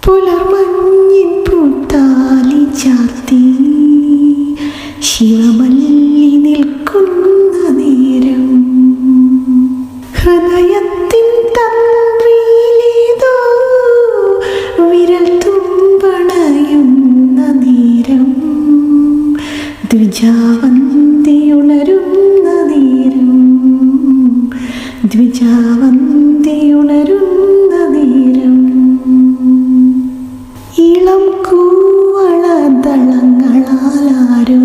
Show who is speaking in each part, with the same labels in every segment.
Speaker 1: പുലർമഞ്ഞിൻ പൂത്താലി ചാർത്തി ശിവമല്ലി നിൽക്കുന്ന നേരം ഹൃദയത്തിൻ തന്ത്രിയിലേതോ വിരൽ തുമ്പണയുന്ന നേരം ദ്വിജാവന്തി ഉണരുന്ന നേരം ദ്വിജാവന്തി ഉണരുന്ന നേരം ഇളം കൂവളദളങ്ങളാലാരോ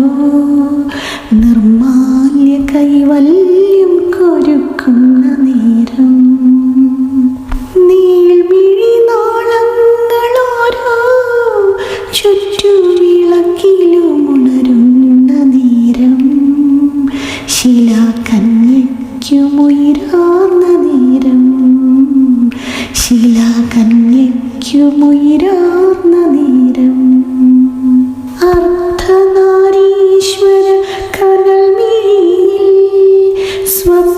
Speaker 1: നിർമാല്യ കൈവല്യം കൊരുക്കുന്ന നേരം നീൾമിഴി നാളങ്ങളോരോ ചുറ്റുവിളക്കിലുമുണരുന്ന നേരം ശിലാകന്യയ്ക്കുമുയരാർന്ന നേരം ശിലാകന്യയ്ക്കുമുയരാർന്ന നേരം അർദ്ധനാരീശ്വര കനൽമിഴിയിൽ സ്വപ്നനിലാവുറന്നൊരു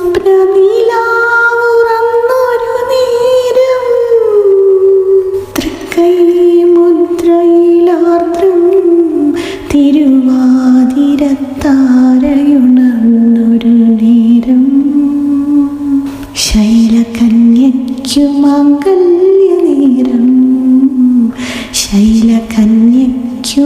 Speaker 1: നേരം തൃക്കൈ മുദ്രയിലാർദ്രം തിരുവാതിരത്താരയുണർന്നൊരു നേരം ശൈലകന്യയ്ക്കു മാംഗല്യ നേരം ശൈലകന്യയ്ക്കു